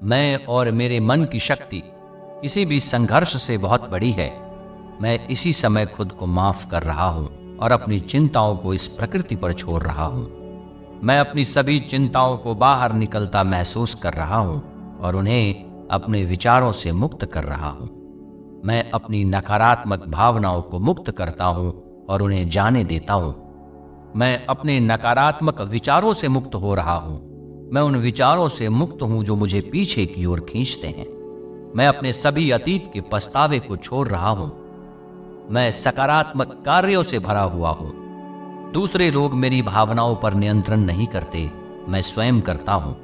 मैं और मेरे मन की शक्ति किसी भी संघर्ष से बहुत बड़ी है। मैं इसी समय खुद को माफ कर रहा हूँ और अपनी चिंताओं को इस प्रकृति पर छोड़ रहा हूँ। मैं अपनी सभी चिंताओं को बाहर निकलता महसूस कर रहा हूँ और उन्हें अपने विचारों से मुक्त कर रहा हूँ। मैं अपनी नकारात्मक भावनाओं को मुक्त करता हूँ और उन्हें जाने देता हूँ। मैं अपने नकारात्मक विचारों से मुक्त हो रहा हूँ। मैं उन विचारों से मुक्त हूँ जो मुझे पीछे की ओर खींचते हैं। मैं अपने सभी अतीत के पछतावे को छोड़ रहा हूँ। मैं सकारात्मक कार्यों से भरा हुआ हूँ। दूसरे लोग मेरी भावनाओं पर नियंत्रण नहीं करते, मैं स्वयं करता हूँ।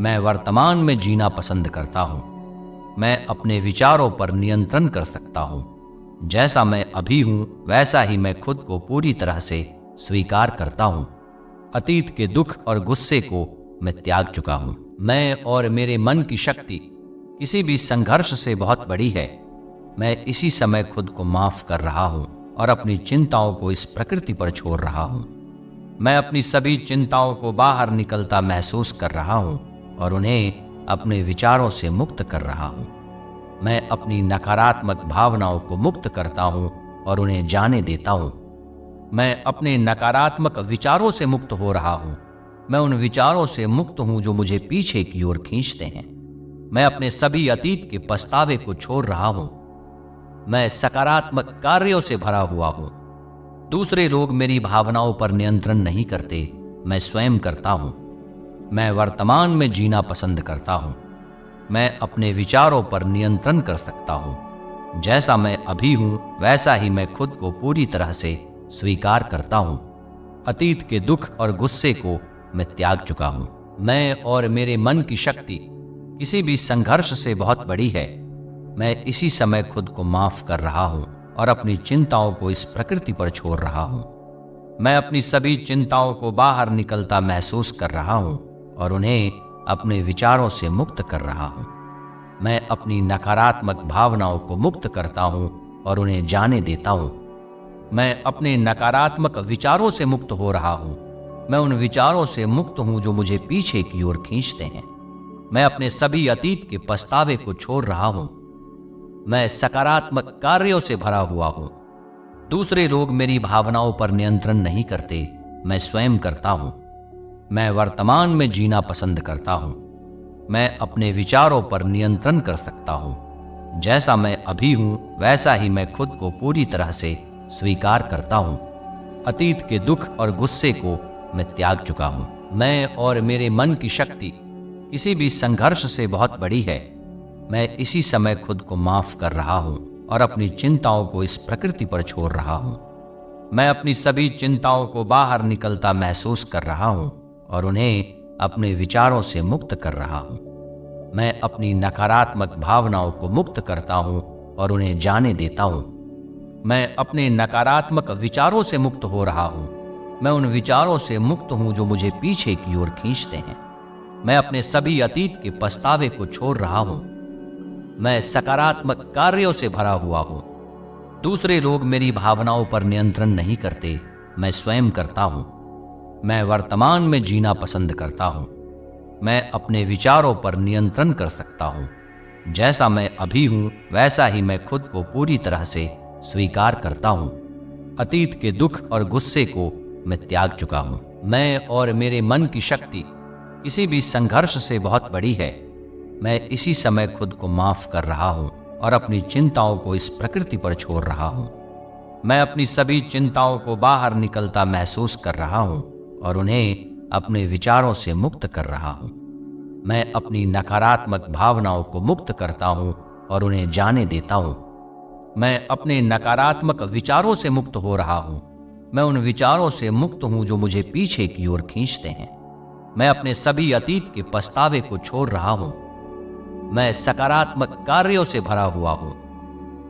मैं वर्तमान में जीना पसंद करता हूँ। मैं अपने विचारों पर नियंत्रण कर सकता हूँ। जैसा मैं अभी हूँ वैसा ही मैं खुद को पूरी तरह से स्वीकार करता हूँ। अतीत के दुख और गुस्से को मैं त्याग चुका हूँ। मैं और मेरे मन की शक्ति किसी भी संघर्ष से बहुत बड़ी है। मैं इसी समय खुद को माफ कर रहा हूँ और अपनी चिंताओं को इस प्रकृति पर छोड़ रहा हूँ। मैं अपनी सभी चिंताओं को बाहर निकलता महसूस कर रहा हूँ और उन्हें अपने विचारों से मुक्त कर रहा हूँ। मैं अपनी नकारात्मक भावनाओं को मुक्त करता हूँ और उन्हें जाने देता हूँ। मैं अपने नकारात्मक विचारों से मुक्त हो रहा हूँ। मैं उन विचारों से मुक्त हूँ जो मुझे पीछे की ओर खींचते हैं। मैं अपने सभी अतीत के पछतावे को छोड़ रहा हूँ। मैं सकारात्मक कार्यों से भरा हुआ हूँ। दूसरे लोग मेरी भावनाओं पर नियंत्रण नहीं करते, मैं स्वयं करता हूँ। मैं वर्तमान में जीना पसंद करता हूँ। मैं अपने विचारों पर नियंत्रण कर सकता हूँ। जैसा मैं अभी हूँ वैसा ही मैं खुद को पूरी तरह से स्वीकार करता हूँ। अतीत के दुख और गुस्से को मैं त्याग चुका हूँ। मैं और मेरे मन की शक्ति किसी भी संघर्ष से बहुत बड़ी है। मैं इसी समय खुद को माफ कर रहा हूँ और अपनी चिंताओं को इस प्रकृति पर छोड़ रहा हूँ। मैं अपनी सभी चिंताओं को बाहर निकलता महसूस कर रहा हूँ और उन्हें अपने विचारों से मुक्त कर रहा हूँ। मैं अपनी नकारात्मक भावनाओं को मुक्त करता हूँ और उन्हें जाने देता हूँ। मैं अपने नकारात्मक विचारों से मुक्त हो रहा हूँ। मैं उन विचारों से मुक्त हूँ जो मुझे पीछे की ओर खींचते हैं। मैं अपने सभी अतीत के पछतावे को छोड़ रहा हूँ। मैं सकारात्मक कार्यों से भरा हुआ हूँ। दूसरे लोग मेरी भावनाओं पर नियंत्रण नहीं करते, मैं स्वयं करता हूँ। मैं वर्तमान में जीना पसंद करता हूँ। मैं अपने विचारों पर नियंत्रण कर सकता हूँ। जैसा मैं अभी हूँ वैसा ही मैं खुद को पूरी तरह से स्वीकार करता हूँ। अतीत के दुख और गुस्से को मैं त्याग चुका हूँ। मैं और मेरे मन की शक्ति किसी भी संघर्ष से बहुत बड़ी है। मैं इसी समय खुद को माफ कर रहा हूँ और अपनी चिंताओं को इस प्रकृति पर छोड़ रहा हूँ। मैं अपनी सभी चिंताओं को बाहर निकलता महसूस कर रहा हूँ और उन्हें अपने विचारों से मुक्त कर रहा हूँ। मैं अपनी नकारात्मक भावनाओं को मुक्त करता हूँ और उन्हें जाने देता हूँ। मैं अपने नकारात्मक विचारों से मुक्त हो रहा हूँ। मैं उन विचारों से मुक्त हूँ जो मुझे पीछे की ओर खींचते हैं। मैं अपने सभी अतीत के पछतावे को छोड़ रहा हूँ। मैं सकारात्मक कार्यों से भरा हुआ हूँ। दूसरे लोग मेरी भावनाओं पर नियंत्रण नहीं करते, मैं स्वयं करता हूँ। मैं वर्तमान में जीना पसंद करता हूँ। मैं अपने विचारों पर नियंत्रण कर सकता हूँ। जैसा मैं अभी हूँ वैसा ही मैं खुद को पूरी तरह से स्वीकार करता हूँ। अतीत के दुख और गुस्से को मैं त्याग चुका हूँ। मैं और मेरे मन की शक्ति किसी भी संघर्ष से बहुत बड़ी है। मैं इसी समय खुद को माफ कर रहा हूँ और अपनी चिंताओं को इस प्रकृति पर छोड़ रहा हूँ। मैं अपनी सभी चिंताओं को बाहर निकलता महसूस कर रहा हूँ और उन्हें अपने विचारों से मुक्त कर रहा हूँ। मैं अपनी नकारात्मक भावनाओं को मुक्त करता हूँ और उन्हें जाने देता हूँ। मैं अपने नकारात्मक विचारों से मुक्त हो रहा हूँ। मैं उन विचारों से मुक्त हूँ जो मुझे पीछे की ओर खींचते हैं। मैं अपने सभी अतीत के पछतावे को छोड़ रहा हूँ। मैं सकारात्मक कार्यों से भरा हुआ हूँ।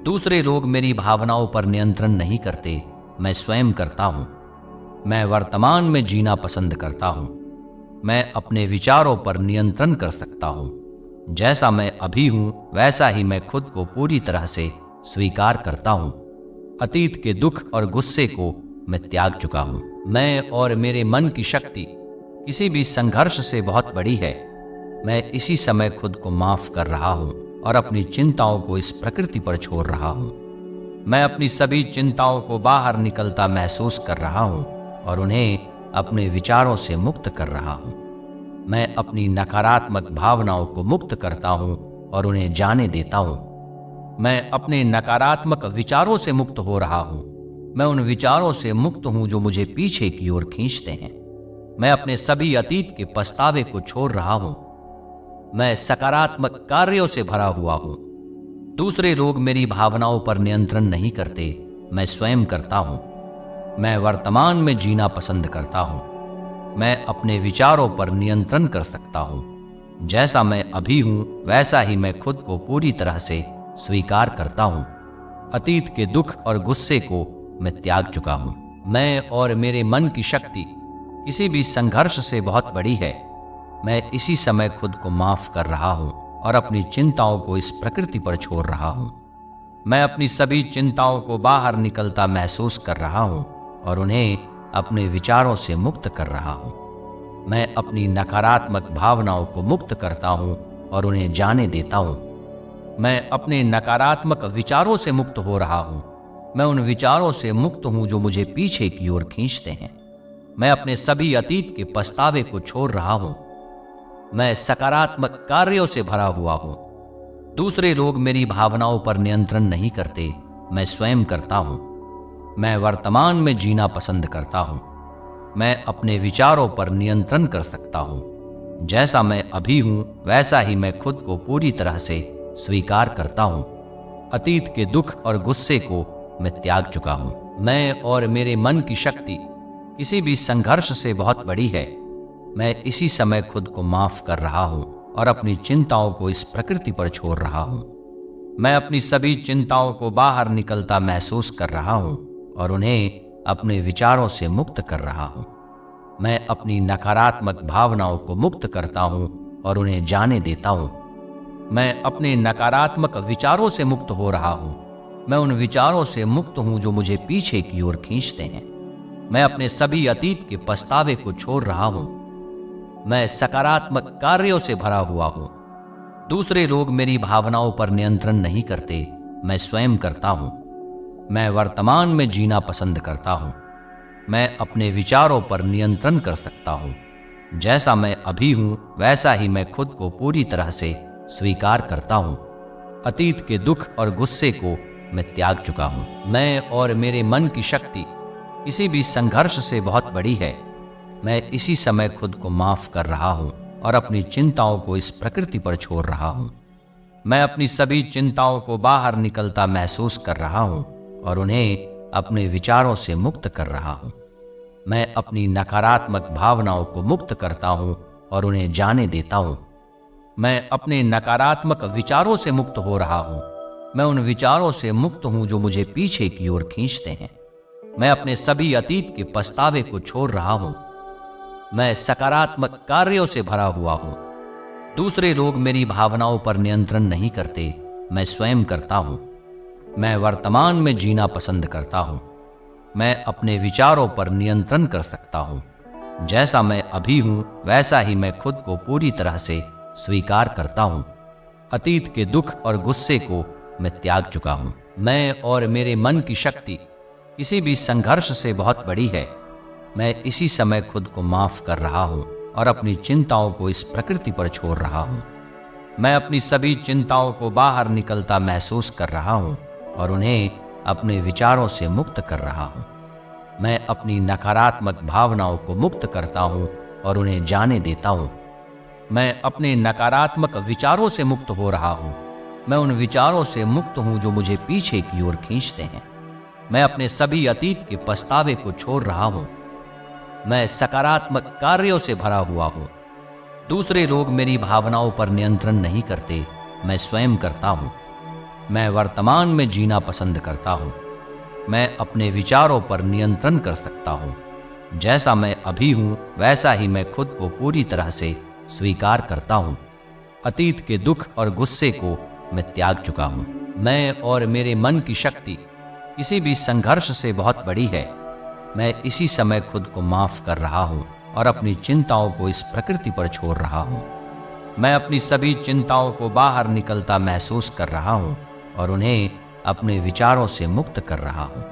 दूसरे लोग मेरी भावनाओं पर नियंत्रण नहीं करते, मैं स्वयं करता हूँ। मैं वर्तमान में जीना पसंद करता हूँ। मैं अपने विचारों पर नियंत्रण कर सकता हूँ। जैसा मैं अभी हूँ वैसा ही मैं खुद को पूरी तरह से स्वीकार करता हूँ। अतीत के दुख और गुस्से को मैं त्याग चुका हूँ। मैं और मेरे मन की शक्ति किसी भी संघर्ष से बहुत बड़ी है। मैं इसी समय खुद को माफ कर रहा हूँ और अपनी चिंताओं को इस प्रकृति पर छोड़ रहा हूँ। मैं अपनी सभी चिंताओं को बाहर निकलता महसूस कर रहा हूँ और उन्हें अपने विचारों से मुक्त कर रहा हूँ। मैं अपनी नकारात्मक भावनाओं को मुक्त करता हूँ और उन्हें जाने देता हूँ। मैं अपने नकारात्मक विचारों से मुक्त हो रहा हूँ। मैं उन विचारों से मुक्त हूँ जो मुझे पीछे की ओर खींचते हैं। मैं अपने सभी अतीत के पछतावे को छोड़ रहा हूँ। मैं सकारात्मक कार्यों से भरा हुआ हूँ। दूसरे लोग मेरी भावनाओं पर नियंत्रण नहीं करते, मैं स्वयं करता हूँ। मैं वर्तमान में जीना पसंद करता हूँ। मैं अपने विचारों पर नियंत्रण कर सकता हूँ। जैसा मैं अभी हूँ वैसा ही मैं खुद को पूरी तरह से स्वीकार करता हूँ। अतीत के दुख और गुस्से को मैं त्याग चुका हूँ। मैं और मेरे मन की शक्ति किसी भी संघर्ष से बहुत बड़ी है। मैं इसी समय खुद को माफ कर रहा हूँ और अपनी चिंताओं को इस प्रकृति पर छोड़ रहा हूँ। मैं अपनी सभी चिंताओं को बाहर निकलता महसूस कर रहा हूँ और उन्हें अपने विचारों से मुक्त कर रहा हूँ। मैं अपनी नकारात्मक भावनाओं को मुक्त करता हूँ और उन्हें जाने देता हूँ। मैं अपने नकारात्मक विचारों से मुक्त हो रहा हूँ। मैं उन विचारों से मुक्त हूँ जो मुझे पीछे की ओर खींचते हैं। मैं अपने सभी अतीत के पछतावे को छोड़ रहा हूँ। मैं सकारात्मक कार्यों से भरा हुआ हूँ। दूसरे लोग मेरी भावनाओं पर नियंत्रण नहीं करते, मैं स्वयं करता हूँ। मैं वर्तमान में जीना पसंद करता हूँ। मैं अपने विचारों पर नियंत्रण कर सकता हूँ। जैसा मैं अभी हूँ वैसा ही मैं खुद को पूरी तरह से स्वीकार करता हूँ। अतीत के दुख और गुस्से को मैं त्याग चुका हूँ। मैं और मेरे मन की शक्ति किसी भी संघर्ष से बहुत बड़ी है। मैं इसी समय खुद को माफ कर रहा हूँ और अपनी चिंताओं को इस प्रकृति पर छोड़ रहा हूँ। मैं अपनी सभी चिंताओं को बाहर निकलता महसूस कर रहा हूँ और उन्हें अपने विचारों से मुक्त कर रहा हूँ। मैं अपनी नकारात्मक भावनाओं को मुक्त करता हूँ और उन्हें जाने देता हूँ। मैं अपने नकारात्मक विचारों से मुक्त हो रहा हूँ। मैं उन विचारों से मुक्त हूँ जो मुझे पीछे की ओर खींचते हैं। मैं अपने सभी अतीत के पछतावे को छोड़ रहा हूँ। मैं सकारात्मक कार्यों से भरा हुआ हूँ। दूसरे लोग मेरी भावनाओं पर नियंत्रण नहीं करते, मैं स्वयं करता हूँ। मैं वर्तमान में जीना पसंद करता हूँ। मैं अपने विचारों पर नियंत्रण कर सकता हूँ। जैसा मैं अभी हूँ वैसा ही मैं खुद को पूरी तरह से स्वीकार करता हूँ। अतीत के दुख और गुस्से को मैं त्याग चुका हूँ। मैं और मेरे मन की शक्ति किसी भी संघर्ष से बहुत बड़ी है। मैं इसी समय खुद को माफ कर रहा हूँ और अपनी चिंताओं को इस प्रकृति पर छोड़ रहा हूँ। मैं अपनी सभी चिंताओं को बाहर निकलता महसूस कर रहा हूँ और उन्हें अपने विचारों से मुक्त कर रहा हूँ। मैं अपनी नकारात्मक भावनाओं को मुक्त करता हूँ और उन्हें जाने देता हूँ। मैं अपने नकारात्मक विचारों से मुक्त हो रहा हूँ। मैं उन विचारों से मुक्त हूँ जो मुझे पीछे की ओर खींचते हैं। मैं अपने सभी अतीत के पछतावे को छोड़ रहा हूँ। मैं सकारात्मक कार्यों से भरा हुआ हूँ। दूसरे लोग मेरी भावनाओं पर नियंत्रण नहीं करते, मैं स्वयं करता हूँ। मैं वर्तमान में जीना पसंद करता हूँ। मैं अपने विचारों पर नियंत्रण कर सकता हूँ। जैसा मैं अभी हूँ वैसा ही मैं खुद को पूरी तरह से स्वीकार करता हूँ। अतीत के दुख और गुस्से को मैं त्याग चुका हूँ। मैं और मेरे मन की शक्ति किसी भी संघर्ष से बहुत बड़ी है। मैं इसी समय खुद को माफ कर रहा हूँ और अपनी चिंताओं को इस प्रकृति पर छोड़ रहा हूँ। मैं अपनी सभी चिंताओं को बाहर निकलता महसूस कर रहा हूँ और उन्हें अपने विचारों से मुक्त कर रहा हूँ। मैं अपनी नकारात्मक भावनाओं को मुक्त करता हूँ और उन्हें जाने देता हूँ। मैं अपने नकारात्मक विचारों से मुक्त हो रहा हूँ। मैं उन विचारों से मुक्त हूँ जो मुझे पीछे की ओर खींचते हैं। मैं अपने सभी अतीत के पछतावे को छोड़ रहा हूँ। मैं सकारात्मक कार्यों से भरा हुआ हूँ। दूसरे लोग मेरी भावनाओं पर नियंत्रण नहीं करते, मैं स्वयं करता हूँ। मैं वर्तमान में जीना पसंद करता हूँ। मैं अपने विचारों पर नियंत्रण कर सकता हूँ। जैसा मैं अभी हूँ वैसा ही मैं खुद को पूरी तरह से स्वीकार करता हूँ। अतीत के दुख और गुस्से को मैं त्याग चुका हूँ। मैं और मेरे मन की शक्ति किसी भी संघर्ष से बहुत बड़ी है। मैं इसी समय खुद को माफ कर रहा हूँ और अपनी चिंताओं को इस प्रकृति पर छोड़ रहा हूँ। मैं अपनी सभी चिंताओं को बाहर निकलता महसूस कर रहा हूँ और उन्हें अपने विचारों से मुक्त कर रहा हूँ।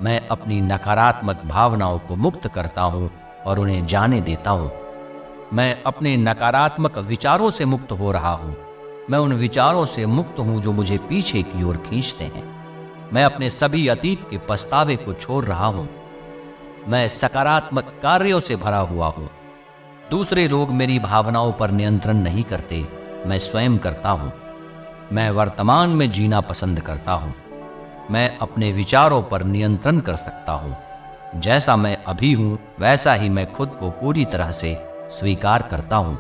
मैं अपनी नकारात्मक भावनाओं को मुक्त करता हूँ और उन्हें जाने देता हूँ। मैं अपने नकारात्मक विचारों से मुक्त हो रहा हूँ। मैं उन विचारों से मुक्त हूँ जो मुझे पीछे की ओर खींचते हैं। मैं अपने सभी अतीत के पछतावे को छोड़ रहा हूँ। मैं सकारात्मक कार्यों से भरा हुआ हूँ। दूसरे लोग मेरी भावनाओं पर नियंत्रण नहीं करते, मैं स्वयं करता हूँ। मैं वर्तमान में जीना पसंद करता हूँ। मैं अपने विचारों पर नियंत्रण कर सकता हूँ। जैसा मैं अभी हूँ वैसा ही मैं खुद को पूरी तरह से स्वीकार करता हूँ।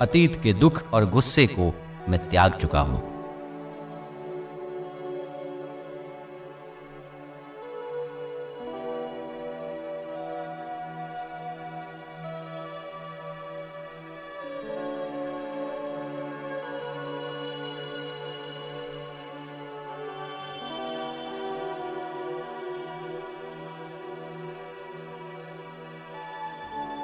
अतीत के दुख और गुस्से को मैं त्याग चुका हूँ।